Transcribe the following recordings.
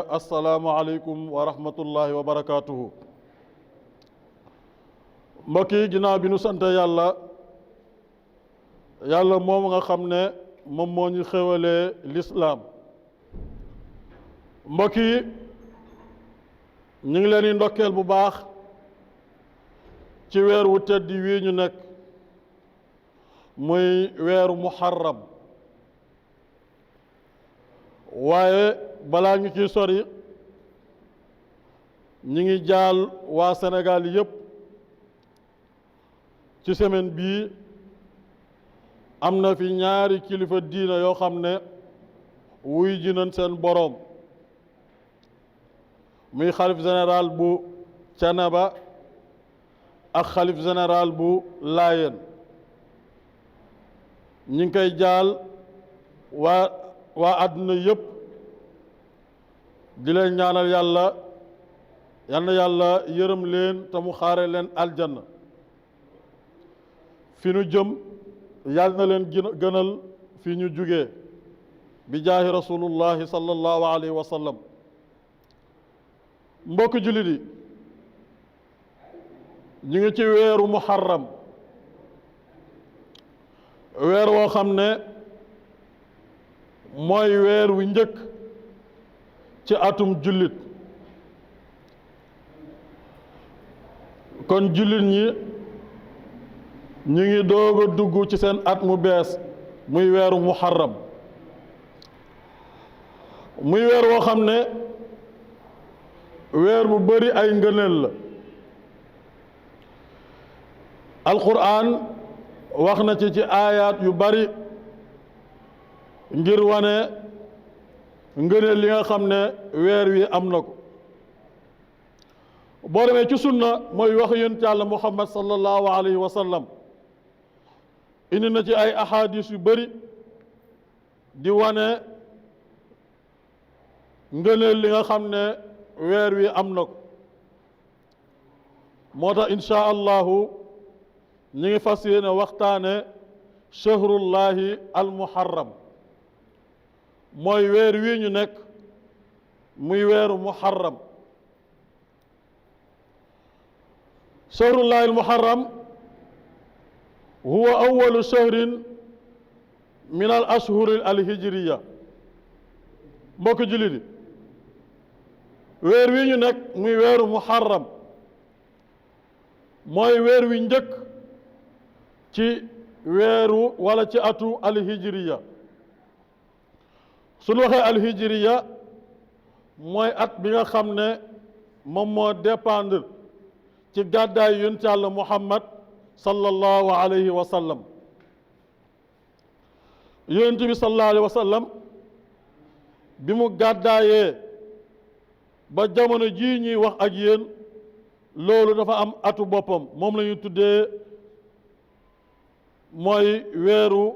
assalaamu aleykum wa rahmatullahi wa barakaatuhu. mbokk yi ginnaaw bi nu sant yàlla moom nga xam ne moom moo ñu xéwalee lislaam. mbokk yi ñu ngi leen di ndokkeel bu baax ci weer wu tedd wii ñu nekk muy weeru muharram. waaye balaa ñu ciy sori ñi ngi jaal waa Sénégal yépp ci semaine bii am na fi ñaari kilifa diina yoo xam ne wuy ji nañ seen boroom, muy xalif général bu Thiénaba ak xalif général bu Laayeen. ñi ngi koy jaal waa àdduna yépp di leen ñaanal yàlla yal na yàlla yërëm leen te mu xaare leen aljanna. fi nu jëm yal na leen gënal fi ñu jugee bi jaahi rasulullahi sallallahu alayhi wa sallam. mbokk jullit yi ñu ngi ci weeru muharram, weer woo xam ne mooy weer wu njëkk ci atum jullit. kon jullit ñi ñu ngi doog a dugg ci seen at mu bees muy weeru muharram, muy weer woo xam ne weer bu bari ay ngëneel la. alquran wax na ci aayaat yu bari ngir wane ngëneel li nga xam ne weer wi am na ko. boo demee ci sunna mooy wax yonent Yàlla Muhammad sallallahu alayhi wa sallam indi na ci ay ahadis yu bari di wane ngëneel li nga xam ne weer wi am na ko. moo tax insha allahu ñu ngi fas yéene waxtaane shahrullahi al muharram, mooy weer wi ñu nekk muy weeru muharram. shahrullahi al muharram huwa awalu shahrin min al ashhuri al hijriya. mbokk jullit yi weer wi ñu nekk muy weeru muharram mooy weer wi njëkk ci weeru wala ci atu al hijriya. suñu waxee al hijriya mooy at bi nga xam ne moom moo dépendre ci gàddaay yonent Yàlla Muhammad sallallahu alayhi wa sallam. yonent bi sallallahu alayhi wa sallam bi mu gàddaayee ba jamono jii ñuy wax ak yéen loolu dafa am atu boppam, moom la ñuy tuddee mooy weeru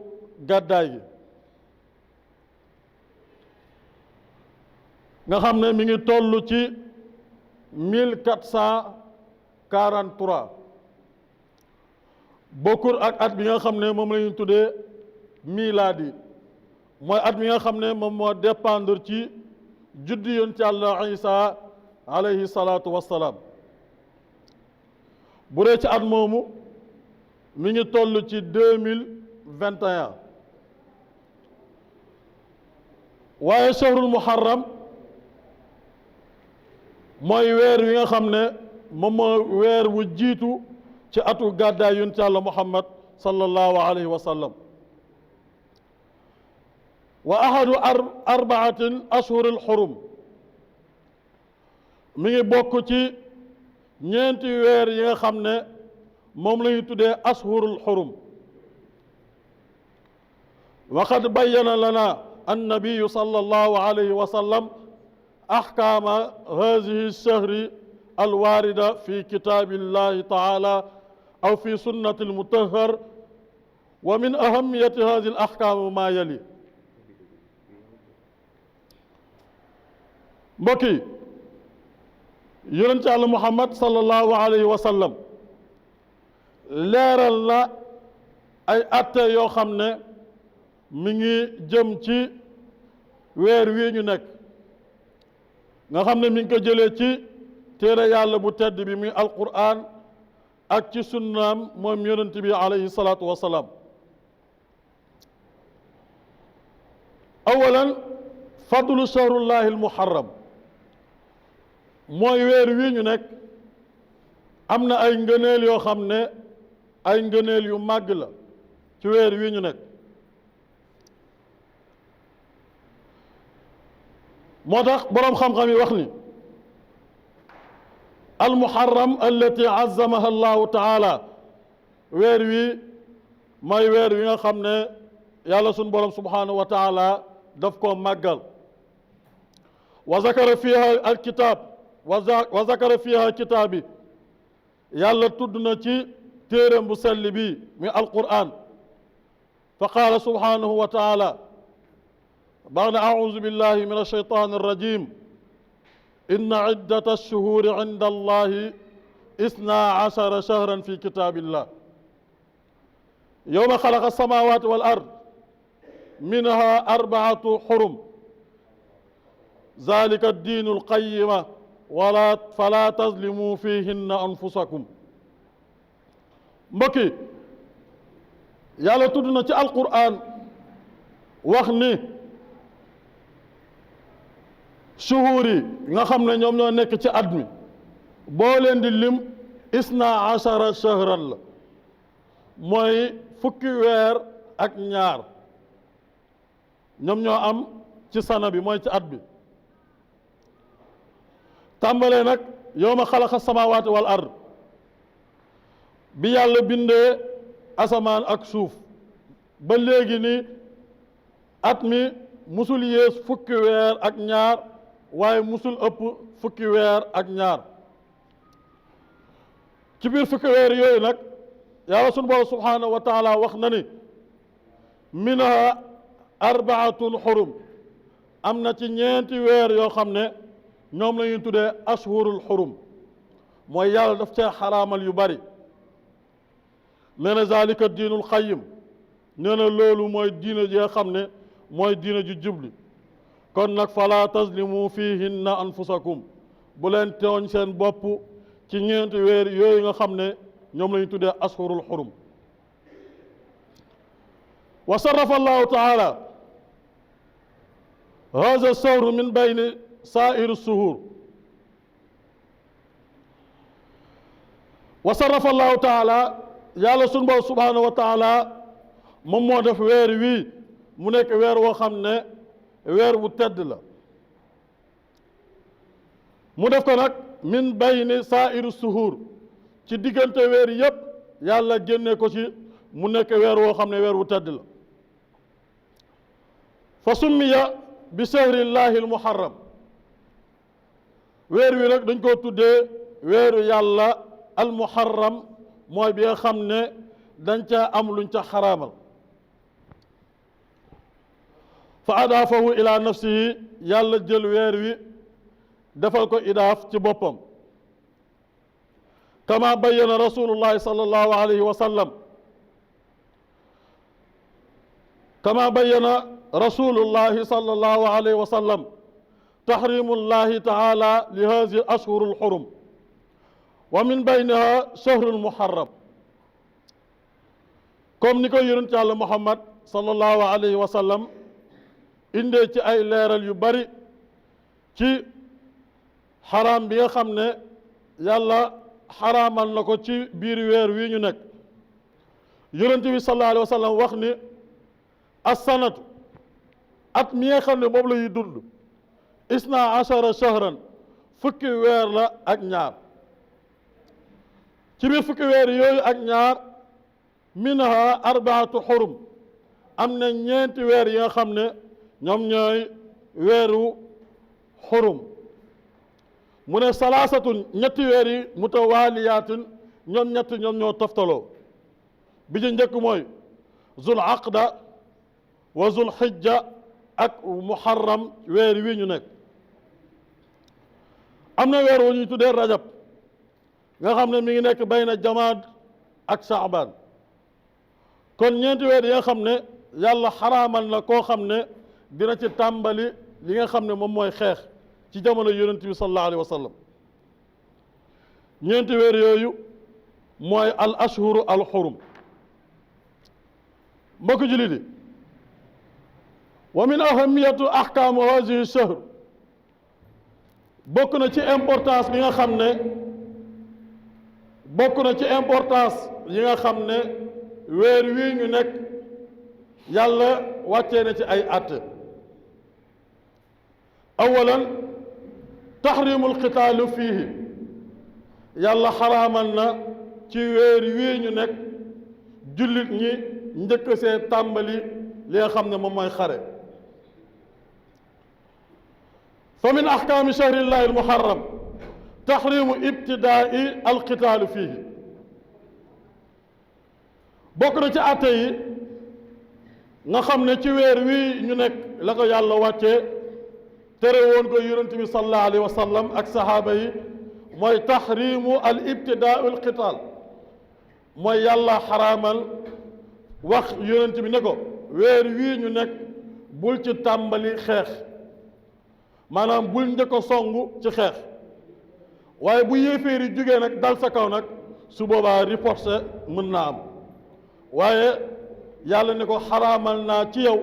gàddaay gi nga xam ne mi ngi toll ci 1443 bokkul ak at bi nga xam ne moom la ñuy tuddee milaadi, mooy at bi nga xam ne moom moo dépendre ci juddu yonent Yàlla Isa alayhi salaatu wassalaam. bu dee ci at moomu mi ngi toll ci 2021. waaye shahrul muharram mooy weer wi nga xam ne moom moo weer wu jiitu ci atu gàddaay yonent Yàlla Muhammad sallallahu alayhi wa sallam. wa ahadu arbaatin ashhuril xurum mi ngi bokk ci ñeenti weer yi nga xam ne moom la ñu tuddee ashhurul xurum. wa qad bayyana lana annabiyu sallallahu alayhi wa sallam ahkaama haadihi shahri alwaarida fi kitaabillahi taala aw fi sunnati almutahhar wa min ahamiyati haadihi alahkaam ma yali. mbokk yi yonent Yàlla Muhammad sallallahu alayhi wa sallam leeral na ay atte yoo xam ne mi ngi jëm ci weer wi ñu nekk nga xam ne mi ngi ko jëlee ci téere yàlla bu tedd bi muy alquran ak ci sunnaam moom yonent bi alayhi salaatu wasalaam. awalan fadlu shahrullahi almuharram mooy weer wi ñu nekk am na ay ngëneel yoo xam ne ay ngëneel yu màgg la ci weer wi ñu nekk. moo tax boroom xam-xam yi wax ni almuharram allati azzamaha allahu taala weer wi mooy weer wi nga xam ne yàlla sun boroom subhanahu wa taala daf koo màggal. wa zakara fiha alkitab wa zakara fiha kitaabi yàlla tudd na ci téeréem bu sell bi muy alquran fa qaala subhanahu wa taala ba'da a'uuzu billahi min ash-shaytaani ar-rajiim inna iddata ash-shuhuuri 'inda allahi isnaa 'ashara shahran fi kitaabillah yawma xalaqa as-samaawaati wal ard minha arba'atu xurum zaalika ad-diinu al-qayyima falaa tazlimuu fiihinna anfusakum. mbokk yi yàlla tudd na ci alquran wax ni shuhuur yi nga xam ne ñoom ñoo nekk ci at mi boo leen di lim isna ashara shahran la mooy fukki weer ak ñaar ñoom ñoo am ci sana bi mooy ci at bi. tàmbalee nag yawma xalaqa samaawaati wal ard bi yàlla bindee asamaan ak suuf ba léegi ni at mi musul yées fukki weer ak ñaar waaye musul ëpp fukki weer ak ñaar. ci biir fukki weer yooyu nag yàlla sunu Boroom subhaanahu wa taala wax na ni minha arbaatun xurum am na ci ñeenti weer yoo xam ne ñoom la ñuy tuddee ashhurul xurum mooy yàlla daf cee xaraamal yu bari. nee na zalika diinul qayyim nee na loolu mooy diina ji nga xam ne mooy diina ju jubli kon nag fala tazlimu fihinna anfusakum bu leen tooñ seen bopp ci ñeenti weer yooyu nga xam ne ñoom la ñu tuddee ashhurul xurum. wa sarrafa allahu taala haza sawru min bayni saa'iri suhur wa sarrafa allahu taala yàlla sunu Boroom subhanahu wa taala moom moo def weer wii mu nekk weer woo xam ne weer wu tedd la mu def ko nag min bayni saa'iri suhur ci diggante weer yépp yàlla génne ko ci mu nekk weer woo xam ne weer wu tedd la. fa summiya bi shahrillahi almuharram weer wi nag dañ koo tuddee weeru yàlla almuharram mooy bi nga xam ne dañ ca am luñ ca xaraamal. fa adaafahu ila nafsihi yàlla jël weer wi defal ko idaaf ci boppam kama bayyana rasulullahi sallallahu alayhi wa sallam kama bayyana rasulullahi sallallahu alayhi wa sallam tahrimullahi taala li hazihi ashhurul xurum wa min bayniha shahrul muharram comme ni ko yonent Yàlla Muhammad sallallahu alayhi wa sallam indee ci ay leeral yu bari ci xaraam bi nga xam ne yàlla xaraamal na ko ci biir weer wi ñu nekk. yonent bi sallallahu alayhi wa sallam wax ni as-sanatu at mi nga xam ne moom la ñuy dund isna ashara shahran fukki weer la ak ñaar ci biir fukki weer yooyu ak ñaar minha arbaatu xurum am na ñeenti weer yi nga xam ne ñoom ñooy weeru xurum mu ne salaasatun ñetti weer yi mutawaaliyaatun ñoom ñoo toftaloo bi ci njëkk mooy zul aqda wa zul xijja ak muharram weer wi ñu nekk. am na weer wu ñuy tuddee rajab nga xam ne mi ngi nekk bayna jamaad ak saabaan kon ñeenti weer yi nga xam ne yàlla xaraamal na koo xam ne dina ci tàmbali li nga xam ne moom mooy xeex ci ci jamono yonent bi sallallahu alayhi wa sallam ñeenti weer yooyu mooy al ashhuru al xurum mbokk jullit yi wa min ahamiyatu ahkaamu haadihi shahr bokk na ci importance bi nga xam ne bokk na ci importance yi nga xam ne weer wii ñu nekk yàlla wàccee na ci ay àtte awalan taxrimul qitaalu fiihi yàlla xaraamal na ci weer wii ñu nekk jullit ñi njëkk see tàmbali li nga xam ne moom mooy xare fa min ahkaami shahrillahi almuharram taxrimu ibtidaai alqitaalu fiihi bokk na ci àtte yi nga xam ne ci weer wii ñu nekk la ko yàlla wàccee tere woon ko yonent bi sallallahu alayhi wa sallam ak sahaaba yi mooy taxrimu al ibtidaau alqitaal mooy yàlla xaraamal wax yonent bi ne ko weer wii ñu nekk bul ci tàmbali xeex maanaam bul njëkk a songu ci xeex waaye bu yéeféer yi jógee nag dal sa kaw nag su boobaa riposte mën naa am waaye yàlla ne ko xaraamal naa ci yow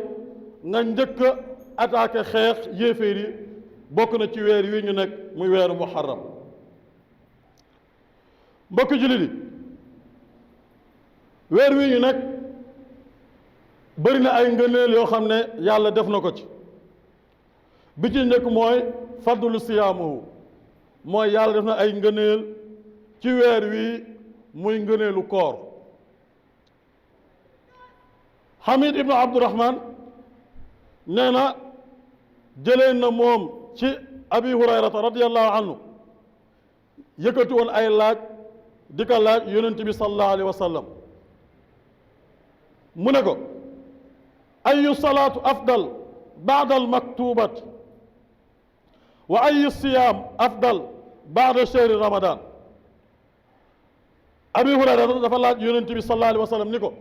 nga njëkk a attaqué xeex yéeféer yi bokk na ci weer wi ñu nekk muy weeru muharram mbokk jullit yi weer wi ñu nekk bëri na ay ngëneel yoo xam ne yàlla def na ko ci bi ci njëkk mooy fadlu siyaamuhu mooy yàlla def na ay ngëneel ci weer wi muy ngëneelu koor Hamid ibnu Abdurahman nee na jëlee na moom ci abi hurayrata radiallahu anhu yëkkati woon ay laaj di ko laaj yonent bi sallallahu alayhi wa sallam mu ne ko ayu salaatu afdal baada almaktubat wa ayu siyaam afdal baada shahri ramadan abi hurayrata dafa laaj yonent bi sallallahu alayhi wa sallam ni ko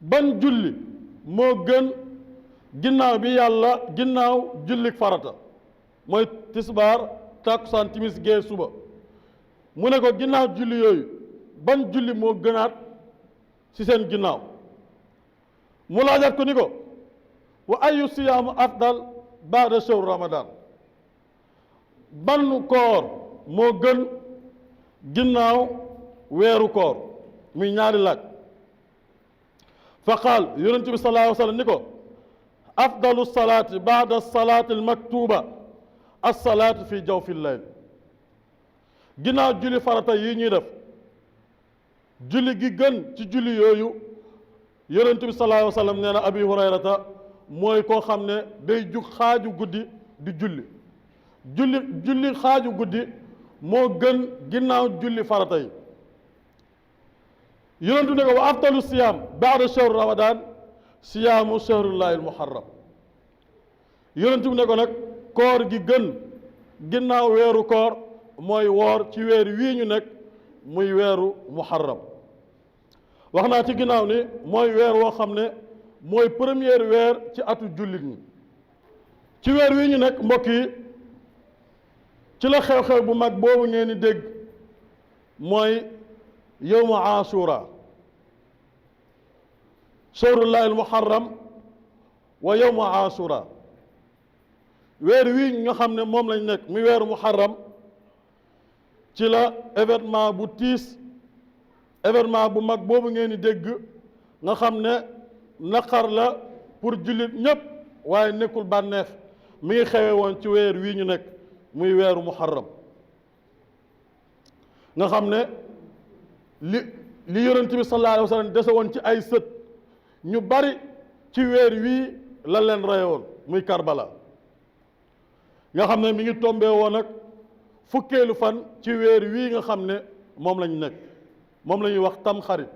ban julli moo gën ginnaaw bi yàlla ginnaaw jullik farata mooy tisbaar takkusaan timis gee suba mu ne ko ginnaaw julli yooyu ban julli moo gënaat ci seen ginnaaw mu laajaat ko ni ko wa ayu siyaamu afdal baada shahru ramadan ban koor moo gën ginnaaw weeru koor muy ñaari laaj fa qaal yonent bi sallallahu alayhi wa sallam ni ko afdalu salaati baada salaati almaktuba alsalaatu fi jawfi llayl ginnaaw julli farata yi ñuy def julli gi gën ci julli yooyu yonent bi sallallahu alayhi wa sallam nee na abi hurayrata mooy koo xam ne day jug xaaju guddi di julli xaaju guddi moo gën ginnaaw julli farata yi yonentu ne ko wa afdalu siyaam baada shahru ramadan siyaamu shahrullahi almuharram yonentu bi ne ko nag koor gi gën ginnaaw weeru koor mooy woor ci weer wii ñu nekk muy weeru muharram wax naa ci ginnaaw ni mooy weer woo xam ne mooy premier weer ci atu jullit ñi ci weer wii ñu nekk mbokk yi ci la xew-xew bu mag boobu ngeen di dégg mooy yowmu ashura shahrullahi almuharram wa yowmu ashura weer wii nga xam ne moom lañ nekk muy weeru muharram ci la événement bu tiis événement bu mag boobu ngeen di dégg nga xam ne naqar la pour jullit ñépp waaye nekkul bànneex mi ngi xewe woon ci weer wii ñu nekk muy weeru muharram nga xam ne li yonent bi sallallahu alayhi wa sallam dese woon ci ay sët ñu bari ci weer wii la leen reye woon muy Karbala nga xam ne mi ngi tombé woon ak fukkeelu fan ci weer wii nga xam ne moom lañ nekk moom la ñuy wax tamxarit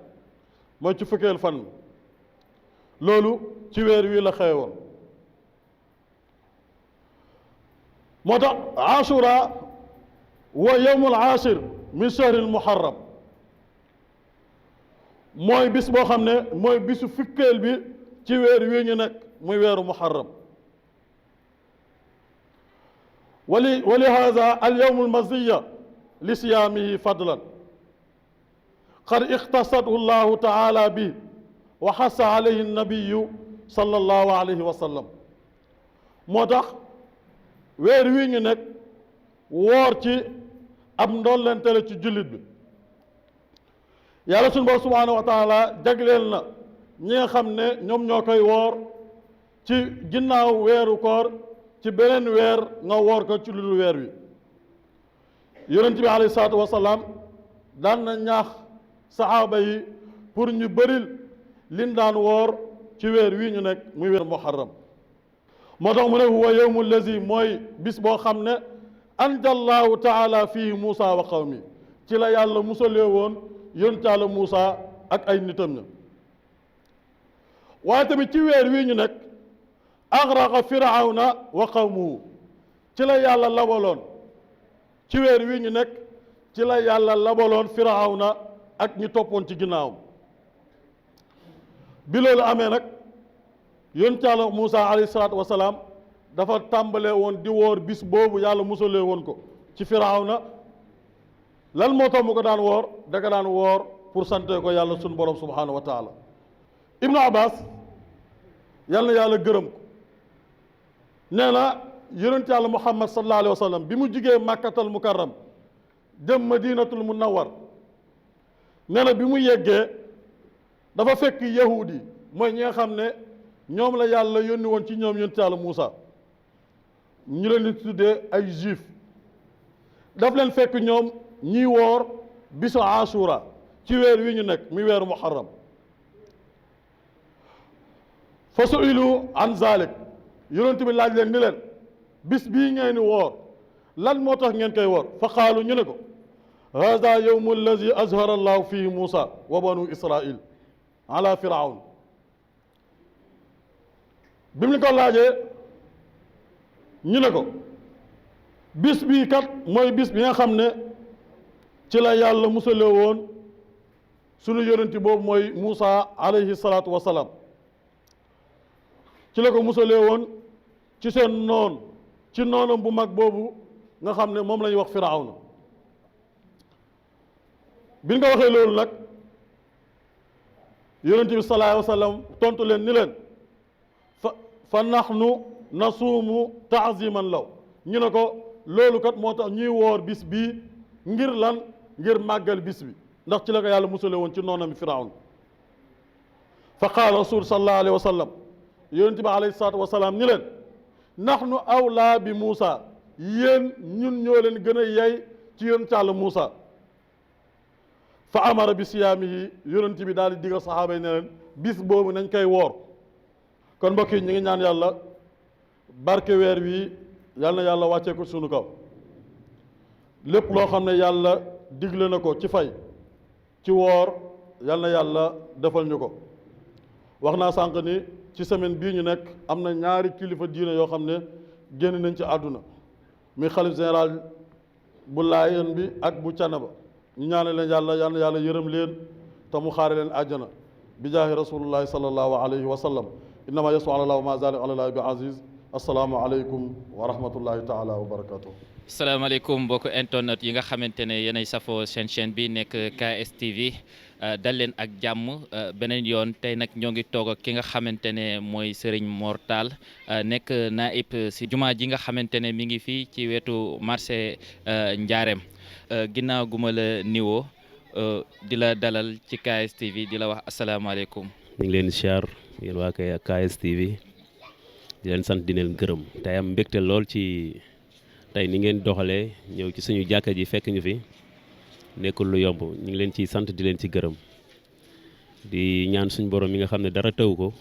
mooy ci fukkeelu fan loolu ci weer wii la xewe woon moo tax ashura wa yawmul ashir min shahril muharram mooy bis boo xam ne mooy bisu fukkeel bi ci weer wii ñu nekk muy weeru muharram ولهذا اليوم المزية لصيامه فضلا قد اختصته الله تعالى به وحث عليه النبي صلى الله عليه وسلم moo tax weer wi ñu nekk woor ci ab ndollente la ci jullit bi yàlla sunu Boroom subhaanahu wa taala jagleel na ñi nga xam ne ñoom ñoo koy woor ci ginnaaw weeru koor ci beneen weer nga woor ko ci lu dul weer wi yonent bi alayhi salaatu wasalaam daan na ñaax saxaaba yi pour ñu bëril liñ daan woor ci weer wi ñu nekk muy weer muharram moo tax mu ne huwa yawmu lazi mooy bis boo xam ne anjallahu taala fii Muusa wa qawmi ci la yàlla musalee woon yonent Yàlla Muusa ak ay nitam ña waaye tamit ci weer wi ñu nekk aghraqa firawna wa qawmuhu ci la yàlla labaloon ci weer wi ñu nekk ci la yàlla labaloon firawna ak ñi toppoon ci ginnaawam bi loolu amee nag yonent Yàlla Muusa alayhi salaatu wasalaam dafa tàmbalee woon di woor bis boobu yàlla musalee woon ko ci firawna lan moo tax mu ko daan woor da nga daan woor pour sante ko yàlla sunu borom subhaanahu wa taala Ibnu Abbas yàlla na yàlla gërëm ko nee na yonent Yàlla Muhammad sallallahu alayhi wa sallam bi mu jugee Makkatal Mukarram dem Madinatul Munawwar nee na bi mu yeggee dafa fekk yahudi yi mooy ñi nga xam ne ñoom la yàlla yónni woon ci ñoom yonent Yàlla Muusa ñu leen di tuddee ay juif daf leen fekk ñoom ñiy woor bisu Ashura ci weer wi ñu nekk muy weeru Muharram fa su'ilu an zalik yonent bi laaj leen ni leen bis bii ngeen di woor lan moo tax ngeen koy woor fa qaalu ñu ne ko hada yawmu allazi azhara allahu fihi Muusa wa banu Israil ala firawn bi mu ko laajee ñu ne ko bis bii kat mooy bis bi nga xam ne ci la yàlla musale woon sunu yonenti boobu mooy Muusa alayhi salaatu wasalaam ci la ko musalee woon ci seen noon ci noonam bu mag boobu nga xam ne moom la ñuy wax firawna bi nga waxee loolu nag yonent bi sallallahu alayhi wa sallam tontu leen ni leen fa nahnu nasuumu taaziman law ñu ne ko loolu kat moo tax ñuy woor bis bii ngir lan ngir màggal bis bi ndax ci la ko yàlla musale woon ci noonam firawna fa qaala rasul sallallahu alayhi wa sallam yonent bi alayhi salaatu wa salaam ni leen nahnu awlaa bi Muusa yéen ñun ñoo leen gën a yey ci yonent Yàlla Muusa fa amara bi siyaamihi yonent bi daal di digal saxaaba yi ne leen bis boobu nañ koy woor kon mbokk yi ñu ngi ñaan yàlla barke weer wi yàlla na yàlla wàccee ko sunu kaw lépp loo xam ne yàlla digle na ko ci fay ci woor yàlla na yàlla defal ñu ko wax naa sànq ni ci semaine bii ñu nekk am na ñaari kilifa diine yoo xam ne génn nañ ci àdduna muy xalif général bu Laayeen bi ak bu Canaba ñu ñaane leen yàlla yal na yàlla yërëm leen te mu xaare leen àjjana bi jaahi rasulullahi sallallahu alayhi wa sallam innama yasu ala llahu ma zalik ala llahi bi aziz assalaamu aleykum wa rahmatullahi taala wa barakatuh salaamaaleykum mbokk internet yi nga xamante ne yéenay safoo seen chaîne bi nekk KSTV dal leen ak jàmm beneen yoon tey nag ñoo ngi toog ak ki nga xamante ne mooy Serigne Mor Tall nekk naib si jumaa ji nga xamante ne mi ngi fii ci wetu marché Ndiarème ginnaaw gu ma la niwoo di la dalal ci KSTV di la wax asalaamaaleykum. ñu ngi leen di siyaar yéen waa KSTV di leen sant di leen gërëm tey am mbégte lool ci tey ni ngeen doxalee ñëw ci suñu jàkka ji fekk ñu fi nekkul lu yomb ñu ngi leen ciy sant di leen ci gërëm di ñaan suñu borom mi nga xam ne dara taw ko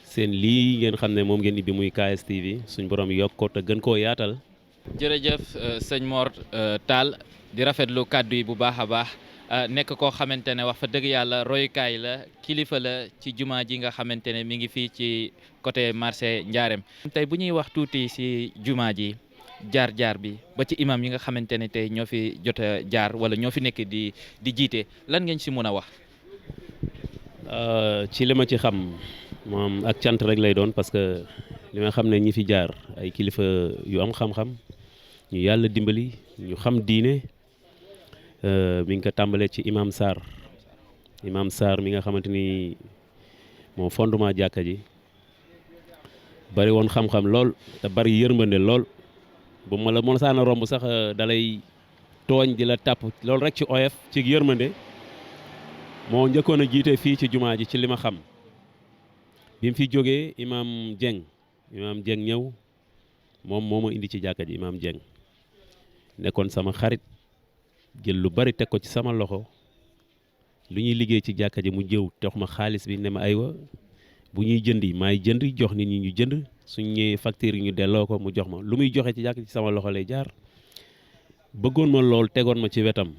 seen lii ngeen xam ne moom ngeen ibbi muy KSTV suñu borom yokk ko te gën koo yaatal. jërëjëf sëñ Mor Tall di rafetlu kàddu yi bu baax a baax nekk koo xamante ne wax fa dëgg yàlla royukaay la kilifa la ci jumaa ji nga xamante ne mi ngi fii ci côté marché Ndiarème. tey bu ñuy wax tuuti si jumaa ji jaar-jaar bi ba ci imam yi nga xamante ne tey ñoo fi jot a jaar wala ñoo fi nekk di jiite lan ngeen si mën a wax. ci li ma ci xam moom ak cant rek lay doon parce que li nga xam ne ñi fi jaar ay kilifa yu am xam-xam ñu yàlla dimbali ñu xam diine mi ngi ko tàmbalee ci imam Sarr mi nga xamante ni moo fondement jàkka ji bari woon xam-xam lool te bari yërmande lool bu ma la mën saana romb sax dalay tooñ di la tàpp loolu rek ci oyof ci yërmande moo njëkkoon a jiite fii ci jumaa ji ci li ma xam bi mu fi jógee imam Dieng ñëw moom moo ma indi ci jàkka ji imam Dieng nekkoon sama xarit jël lu bari teg ko ci sama loxo lu ñuy liggéey ci jàkka ji mu jëw jox ma xaalis bi ne ma aywa bu ñuy jëndi maay jënd jox nit ñi ñu jënd suñ ñëwee facture yi ñu delloo ko mu jox ma lu muy joxe ci jàkka ci sama loxo lay jaar bëggoon ma lool tegoon ma ci wetam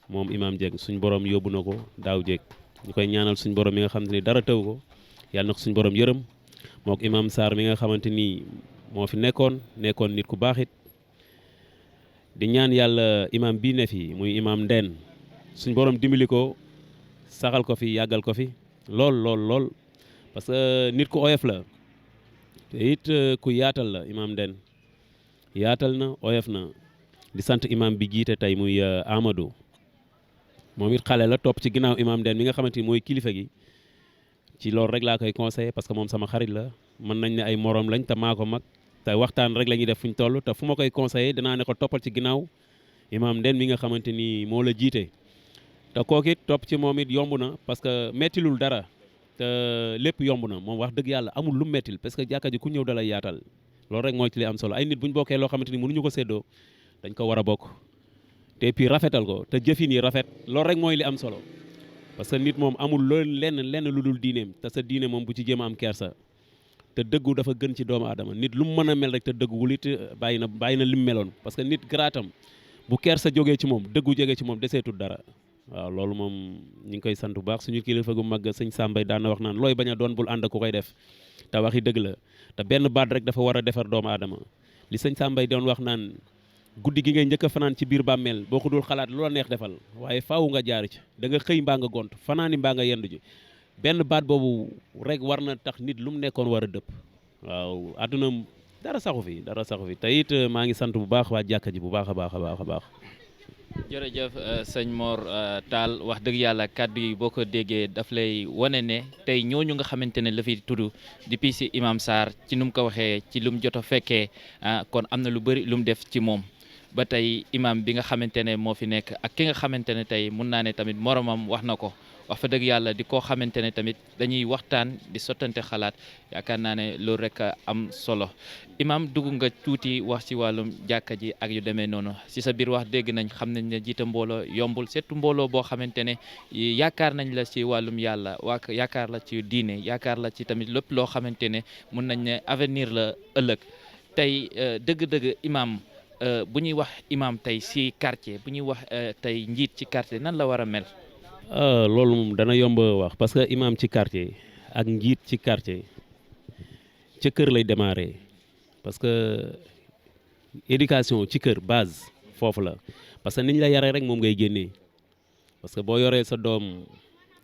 moom imam Dieng suñ borom yóbbu na ko daaw jéeg ñu koy ñaanal suñ borom mi nga xamante ni dara tëw ko yàlla na ko suñ borom yërëm mook imam Sarr mi nga xamante ni moo fi nekkoon nit ku baax it di ñaan yàlla imam bii ne fi muy imam Ndeen suñ borom dimbali ko saxal ko fi yàggal ko fi lool parce que nit ku oyof la te it ku yaatal la imam Ndeen yaatal na oyof na di sant imam bi jiite tey muy Amadou moom it xale la topp ci ginnaaw imam Ndeen mi nga xamante ni mooy kilifa gi ci loolu rek laa koy conseillé parce que moom sama xarit la mën nañ ne ay morom lañ te maa ko mag te waxtaan rek la ñuy def fu ñu toll te fu ma koy conseillé dinaa ne ko toppal ci ginnaaw imam Ndeen mi nga xamante ni moo la jiite te kooku it topp ci moom it yomb na parce que mettilul dara te lépp yomb na moom wax dëgg yàlla amul lu mettil parce que jàkka ji ku ñëw dalay yaatal loolu rek mooy ci li am solo ay nit bu ñu bokkee loo xamante ni mënuñu ko séddoo dañ ko war a bokk te puis rafetal ko te jëfin yi rafet loolu rek mooy li am solo parce que nit moom amul loolu lenn lu dul diineem te sa diine moom bu ci jéem a am kersa te dëggu dafa gën ci doomu aadama nit lu mu mën a mel rek te dëgguwul it bàyyi na lim meloon parce que nit garaatam bu kersa jógee ci moom dëggu jógee ci moom deseetul dara waaw loolu moom ñu ngi koy sant bu baax suñu kilifa gu mag sëñ Sambay daan na wax naan looy bañ a doon bul ànd ak ku koy def te waxi dëgg la te benn baat rek dafa war a defar doomu aadama li sëñ Sambay doon wax naan guddi gi ngay njëkk a fanaan ci biir bàmmeel boo ko dul xalaat lu la neex defal waaye faaw nga jaar ci da nga xëy mbaa nga gont fanaani mbaa nga yendu ji benn baat boobu rek war na tax nit lu mu nekkoon war a dëpp waaw àdduna dara saxu fi te it maa ngi sant bu baax waa jàkka ji bu baax a baax. jërëjëf sëñ Mor Tall wax dëgg yàlla kàddu yi boo ko déggee daf lay wane ne tey ñooñu nga xamante ne la fi tudd depuis si imam Sarr ci nu mu ko waxee ci lu mu jot a fekkee kon am na lu bëri lu mu def ci moom ba tey imam bi nga xamante ne moo fi nekk ak ki nga xamante ne tey mun naa ne tamit moromam wax na ko wax fa dëgg yàlla di koo xamante ne tamit dañuy waxtaan di sottante xalaat yaakaar naa ne loolu rek am solo imam dugg nga tuuti wax ci wàllum jàkka ji ak yu demee noonu si sa biir wax dégg nañ xam nañ ne jiite mbooloo yombul surtout mbooloo boo xamante ne yaakaar nañ la ci wàllum yàlla waa yaakaar la ci diine yaakaar la ci tamit lépp loo xamante ne mun nañ ne avenir la ëllëg tey dëgg-dëgg imam bu ñuy wax imam tey si quartier bu ñuy wax tey njiit ci quartier nan la war a mel. loolu moom dana yomb wax parce que imam ci quartier ak njiit ci quartier ca kër lay démarrer parce que éducation ci kër base foofu la parce que niñ la yaree rek moom ngay génnee parce que boo yoree sa doom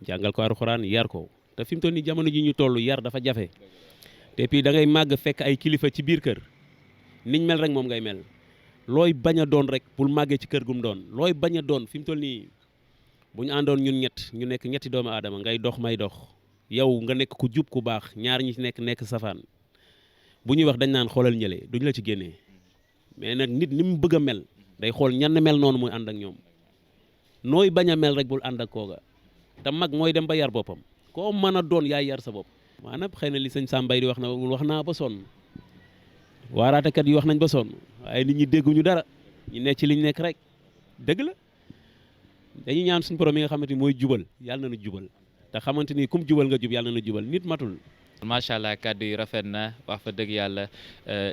jàngal ko alxuraan yar ko te fi mu toll nii jamono ji ñu toll yar dafa jafe te puis da ngay màgg fekk ay kilifa ci biir kër niñ mel rek moom ngay mel looy bañ a doon rek bul màggee ci kër gum doon looy bañ a doon fi mu toll nii bu ñu àndoon ñun ñu nekk ñetti doomu aadama ngay dox may dox yow nga nekk ku jub ku baax ñaar ñi ci nekk safaan bu ñuy wax dañ naan xoolal ñële duñ la ci génnee mais nag nit ni mu bëgg a mel day xool ñan mel noonu muy ànd ak ñoom nooy bañ a mel rek bul ànd ak kooga te mag mooy dem ba yar boppam koo mën a doon yaay yar sa bopp maanaam xëy na li sëñ Sambay di wax naa ba sonn waaraatekat yi wax nañ ba sonn waaye nit ñi dégguñu dara ñu nekk ci liñ nekk rek dëgg la dañuy ñaan suñu borom yi nga xamante ni mooy jubal yàlla na nu jubal te xamante ni kum jubal nga jub yàlla na nu jubal nit matul. macha allah kàddu yi rafet na wax fa dëgg yàlla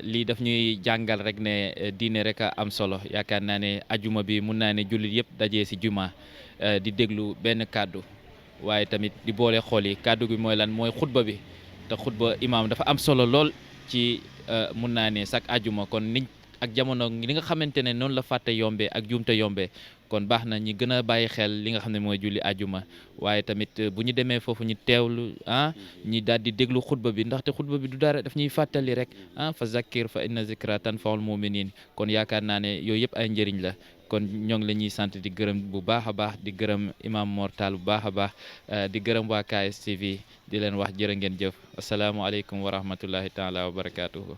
lii daf ñuy jàngal rek ne diine rek a am solo yaakaar naa ne ajuma bi mun naa ne jullit yëpp dajee si juma di déglu benn kàddu waaye tamit di boole xool yi kàddu gi mooy lan mooy xutba bi te xutba imaam dafa am solo lool ci mun naa ne chaque ajuma kon niñ ak jamono li nga xamante ne noonu la fàtte yombee ak juumte yombee kon baax na ñi gën a bàyyi xel li nga xam ne mooy julli ajuma waaye tamit bu ñu demee foofu ñu teewlu ñi daal di déglu xutba bi ndaxte xutba bi du dara daf ñuy fàttali rek fa zakkir fa inna zikra tanfaul muminin kon yaakaar naa ne yooyu yëpp ay njëriñ la kon ñoo ngi la ñuy sant di gërëm bu baax a baax di gërëm imam Mor Tall bu baax a baax di gërëm waa KSTV di leen wax jërë ngeen jëf asalaamaaleykum wa rahmatullahi taala wa barakaatuhu